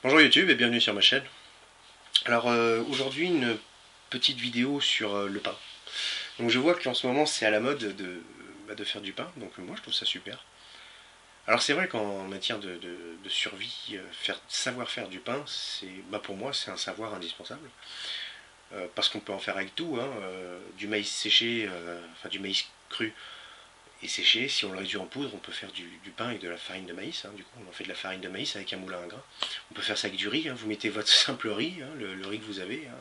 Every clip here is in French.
Bonjour YouTube et bienvenue sur ma chaîne. Alors aujourd'hui une petite vidéo sur le pain. Donc je vois qu'en ce moment c'est à la mode de faire du pain, donc moi je trouve ça super. Alors c'est vrai qu'en matière de survie, savoir faire du pain, pour moi c'est un savoir indispensable. Parce qu'on peut en faire avec tout, hein, du maïs séché, enfin du maïs cru et séché, si on le réduit en poudre, on peut faire du pain avec de la farine de maïs, hein, du coup on en fait de la farine de maïs avec un moulin à grains. On peut faire ça avec du riz, hein, vous mettez votre simple riz, hein, le riz que vous avez, hein,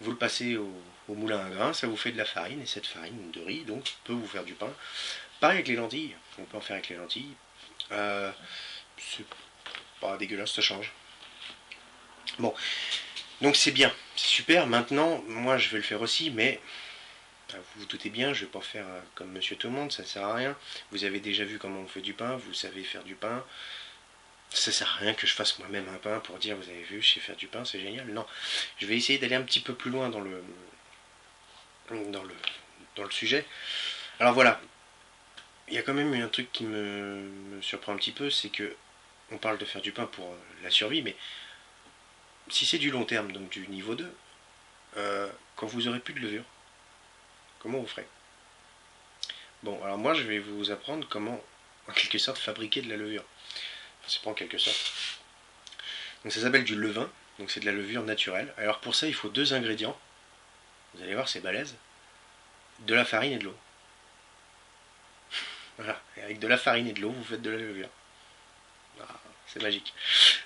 vous le passez au moulin à grains, ça vous fait de la farine, et cette farine de riz donc peut vous faire du pain. Pareil avec les lentilles, on peut en faire avec les lentilles. C'est pas dégueulasse, ça change. Bon, donc c'est bien, c'est super, maintenant moi je vais le faire aussi, mais vous vous doutez bien, je ne vais pas faire comme monsieur tout le monde, ça sert à rien. Vous avez déjà vu comment on fait du pain, vous savez faire du pain. Ça sert à rien que je fasse moi-même un pain pour dire vous avez vu, je sais faire du pain, c'est génial. Non, je vais essayer d'aller un petit peu plus loin dans le, dans le sujet. Alors voilà, il y a quand même un truc qui me surprend un petit peu, c'est que on parle de faire du pain pour la survie, mais si c'est du long terme, donc du niveau 2, quand vous aurez plus de levure, comment vous ferez? Bon, alors moi je vais vous apprendre comment, en quelque sorte, fabriquer de la levure. C'est pas en quelque sorte. Donc ça s'appelle du levain, donc c'est de la levure naturelle. Alors pour ça il faut deux ingrédients, vous allez voir c'est balèze, de la farine et de l'eau. Voilà, et avec de la farine et de l'eau vous faites de la levure. Ah, c'est magique.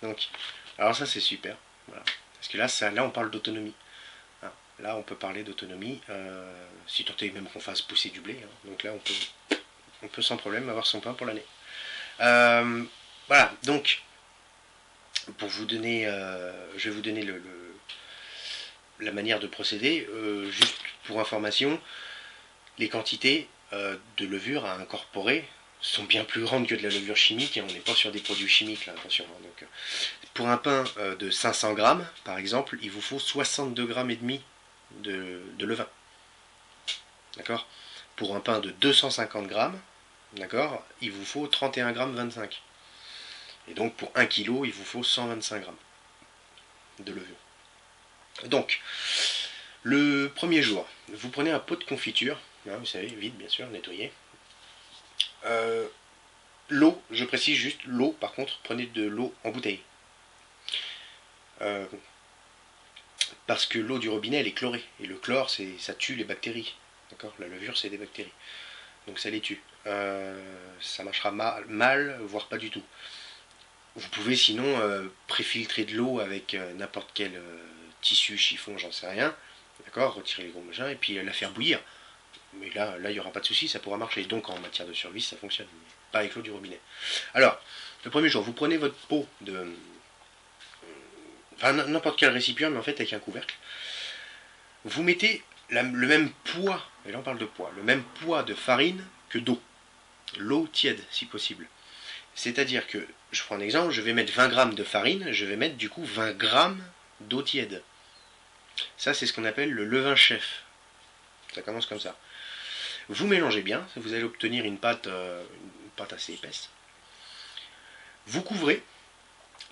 Donc, alors ça c'est super, voilà. Parce que là on parle d'autonomie. Ah, là on peut parler d'autonomie, si tant est même qu'on fasse pousser du blé. Hein. Donc là on peut sans problème avoir son pain pour l'année. Voilà, donc pour vous donner, je vais vous donner la manière de procéder. Juste pour information, les quantités de levure à incorporer sont bien plus grandes que de la levure chimique, et on n'est pas sur des produits chimiques là, attention. Hein. Donc, pour un pain de 500 grammes, par exemple, il vous faut 62 grammes et demi de levain. D'accord. Pour un pain de 250 grammes, d'accord, il vous faut 31 grammes 25. Et donc pour 1 kg, il vous faut 125 grammes de levure. Donc, le premier jour, vous prenez un pot de confiture, hein, vous savez, vide bien sûr, nettoyé. L'eau, je précise juste, l'eau par contre, prenez de l'eau en bouteille. Euh, parce que l'eau du robinet elle est chlorée, et le chlore ça tue les bactéries. D'accord. La levure c'est des bactéries. Donc ça les tue. Ça marchera mal, voire pas du tout. Vous pouvez sinon préfiltrer de l'eau avec n'importe quel tissu, chiffon, j'en sais rien. D'accord, retirer les gros machins et puis la faire bouillir. Mais là, il n'y aura pas de souci, ça pourra marcher. Donc en matière de survie, ça fonctionne. Mais pas avec l'eau du robinet. Alors, le premier jour, vous prenez votre pot de. Enfin, n'importe quel récipient, mais en fait avec un couvercle. Vous mettez le même poids, et là on parle de poids, le même poids de farine que d'eau. L'eau tiède, si possible. C'est-à-dire que, je prends un exemple, je vais mettre 20 grammes de farine, je vais mettre du coup 20 grammes d'eau tiède. Ça, c'est ce qu'on appelle le levain chef. Ça commence comme ça. Vous mélangez bien, vous allez obtenir une pâte assez épaisse. Vous couvrez,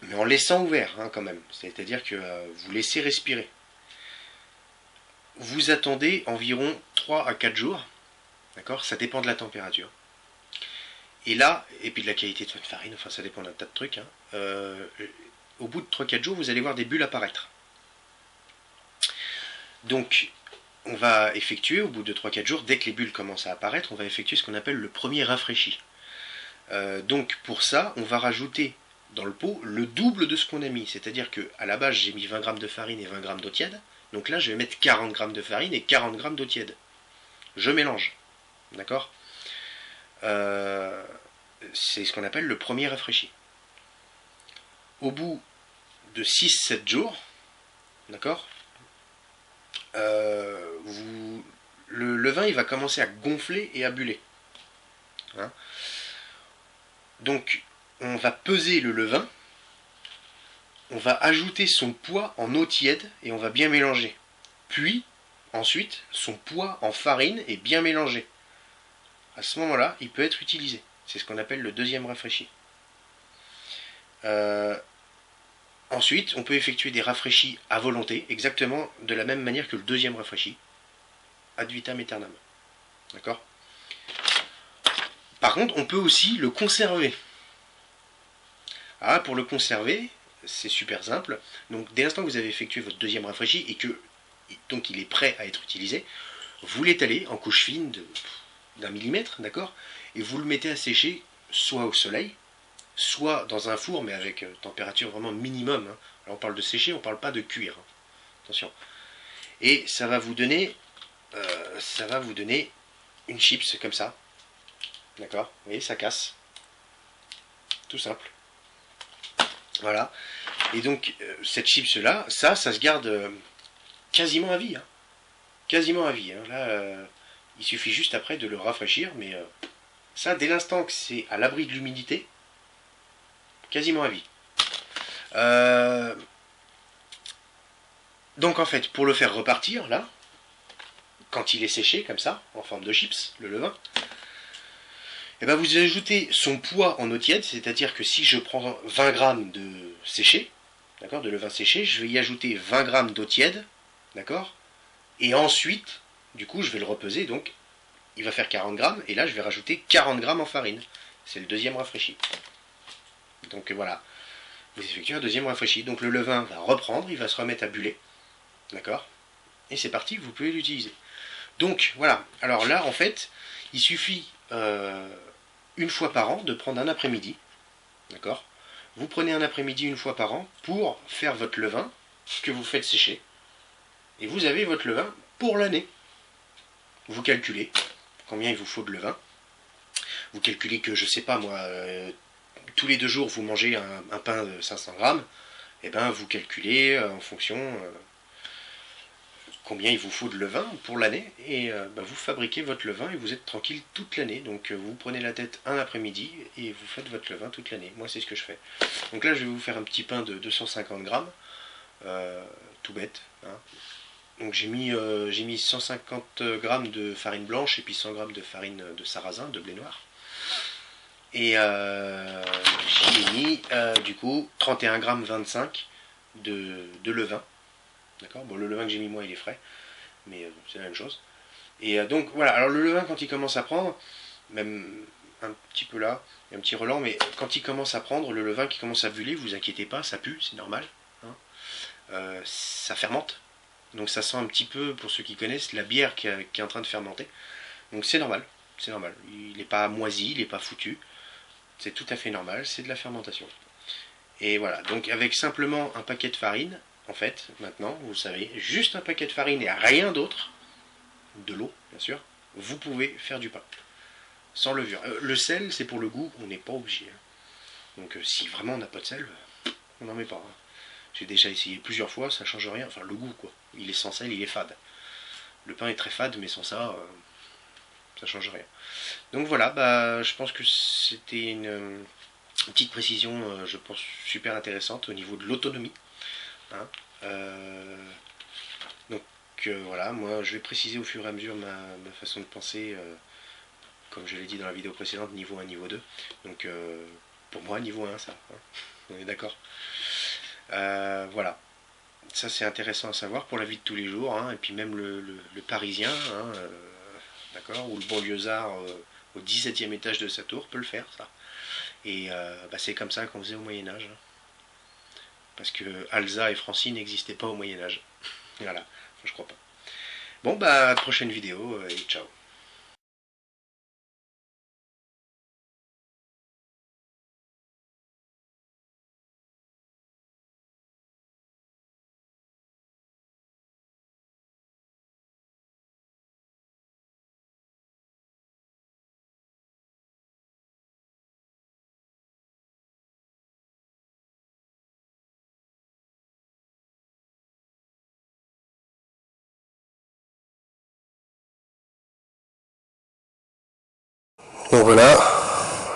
mais en laissant ouvert hein, quand même. C'est-à-dire que vous laissez respirer. Vous attendez environ 3 à 4 jours. D'accord. Ça dépend de la température. Et là, et puis de la qualité de votre farine, enfin ça dépend d'un tas de trucs. Hein, au bout de 3-4 jours, vous allez voir des bulles apparaître. Donc, on va effectuer, au bout de 3-4 jours, dès que les bulles commencent à apparaître, on va effectuer ce qu'on appelle le premier rafraîchi. Donc, pour ça, on va rajouter dans le pot le double de ce qu'on a mis. C'est-à-dire qu'à la base, j'ai mis 20 grammes de farine et 20 grammes d'eau tiède. Donc là, je vais mettre 40 grammes de farine et 40 grammes d'eau tiède. Je mélange. D'accord. C'est ce qu'on appelle le premier rafraîchi. Au bout de 6-7 jours, d'accord, le vin il va commencer à gonfler et à buller. Hein. Donc on va peser le levain, on va ajouter son poids en eau tiède et on va bien mélanger. Puis ensuite son poids en farine est bien mélangé. À ce moment-là, il peut être utilisé. C'est ce qu'on appelle le deuxième rafraîchi. ensuite, on peut effectuer des rafraîchis à volonté, exactement de la même manière que le deuxième rafraîchi, ad vitam aeternam. D'accord? Par contre, on peut aussi le conserver. Ah, pour le conserver, c'est super simple. Donc, dès l'instant que vous avez effectué votre deuxième rafraîchi et que donc il est prêt à être utilisé, vous l'étalez en couche fine d'un millimètre, d'accord? Et vous le mettez à sécher soit au soleil, soit dans un four, mais avec température vraiment minimum. Hein. Alors on parle de sécher, on ne parle pas de cuire. Hein. Attention. Et ça va vous donner une chips comme ça. D'accord? Vous voyez, ça casse. Tout simple. Voilà. Et donc, cette chips-là, ça se garde quasiment à vie. Hein. Quasiment à vie. Hein. Là, il suffit juste après de le rafraîchir, mais ça, dès l'instant que c'est à l'abri de l'humidité, quasiment à vie. Donc en fait, pour le faire repartir, là, quand il est séché, comme ça, en forme de chips, le levain, et ben vous ajoutez son poids en eau tiède, c'est-à-dire que si je prends 20 grammes de séché, d'accord, de levain séché, je vais y ajouter 20 grammes d'eau tiède, d'accord, et ensuite, du coup, je vais le repeser, donc il va faire 40 grammes, et là, je vais rajouter 40 grammes en farine. C'est le deuxième rafraîchi. Donc voilà, vous effectuez un deuxième rafraîchi. Donc le levain va reprendre, il va se remettre à buller, d'accord, et c'est parti, vous pouvez l'utiliser. Donc voilà, alors là, en fait, il suffit une fois par an de prendre un après-midi, d'accord. Vous prenez un après-midi une fois par an pour faire votre levain que vous faites sécher, et vous avez votre levain pour l'année. Vous calculez combien il vous faut de levain. Vous calculez que, je sais pas moi, tous les 2 jours vous mangez un pain de 500 grammes, et ben vous calculez en fonction combien il vous faut de levain pour l'année, et vous fabriquez votre levain et vous êtes tranquille toute l'année. Donc vous prenez la tête un après-midi et vous faites votre levain toute l'année. Moi c'est ce que je fais. Donc là je vais vous faire un petit pain de 250 grammes, tout bête. Hein. Donc j'ai mis 150 grammes de farine blanche et puis 100 grammes de farine de sarrasin, de blé noir. Et j'y ai mis du coup 31 grammes 25 de levain. D'accord. Bon, le levain que j'ai mis moi il est frais, mais c'est la même chose. Et donc voilà, alors le levain quand il commence à prendre, même un petit peu là, il y a un petit relent, mais quand il commence à prendre, le levain qui commence à buller, vous inquiétez pas, ça pue, c'est normal. Hein. Ça fermente, donc ça sent un petit peu, pour ceux qui connaissent, la bière qui est en train de fermenter. Donc c'est normal, c'est normal. Il n'est pas moisi, il n'est pas foutu, c'est tout à fait normal, c'est de la fermentation. Et voilà, donc avec simplement un paquet de farine, en fait, maintenant, vous savez, juste un paquet de farine et rien d'autre, de l'eau, bien sûr, vous pouvez faire du pain. Sans levure. Le sel, c'est pour le goût, on n'est pas obligé. Hein. Donc si vraiment on n'a pas de sel, on n'en met pas. Hein. J'ai déjà essayé plusieurs fois, ça change rien. Enfin, le goût, quoi. Il est sans sel, il est fade. Le pain est très fade, mais sans ça, ça change rien. Donc voilà, je pense que c'était une petite précision, je pense, super intéressante au niveau de l'autonomie. Hein. Donc voilà, moi je vais préciser au fur et à mesure ma façon de penser, comme je l'ai dit dans la vidéo précédente, niveau 1, niveau 2. Donc pour moi, niveau 1, ça, hein, on est d'accord. Voilà, ça c'est intéressant à savoir pour la vie de tous les jours, hein, et puis même le Parisien, hein, d'accord, ou le banlieusard au 17e étage de sa tour peut le faire, ça. Et c'est comme ça qu'on faisait au Moyen-Âge. Hein. Parce que Alza et Francine n'existaient pas au Moyen-Âge. Voilà, enfin, je crois pas. Bon, à la prochaine vidéo et ciao. Donc voilà,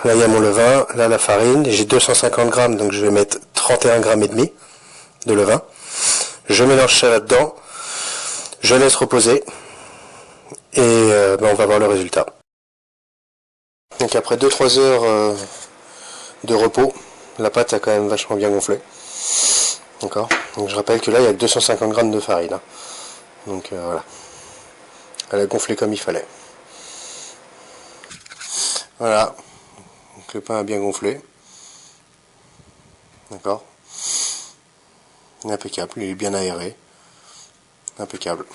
là il y a mon levain, là la farine, j'ai 250 grammes, donc je vais mettre 31 grammes et demi de levain. Je mélange ça là-dedans, je laisse reposer, et on va voir le résultat. Donc après 2-3 heures de repos, la pâte a quand même vachement bien gonflé. D'accord. Donc je rappelle que là il y a 250 grammes de farine. Hein. Donc voilà. Elle a gonflé comme il fallait. Voilà. Donc le pain a bien gonflé. D'accord. Impeccable. Il est bien aéré. Impeccable.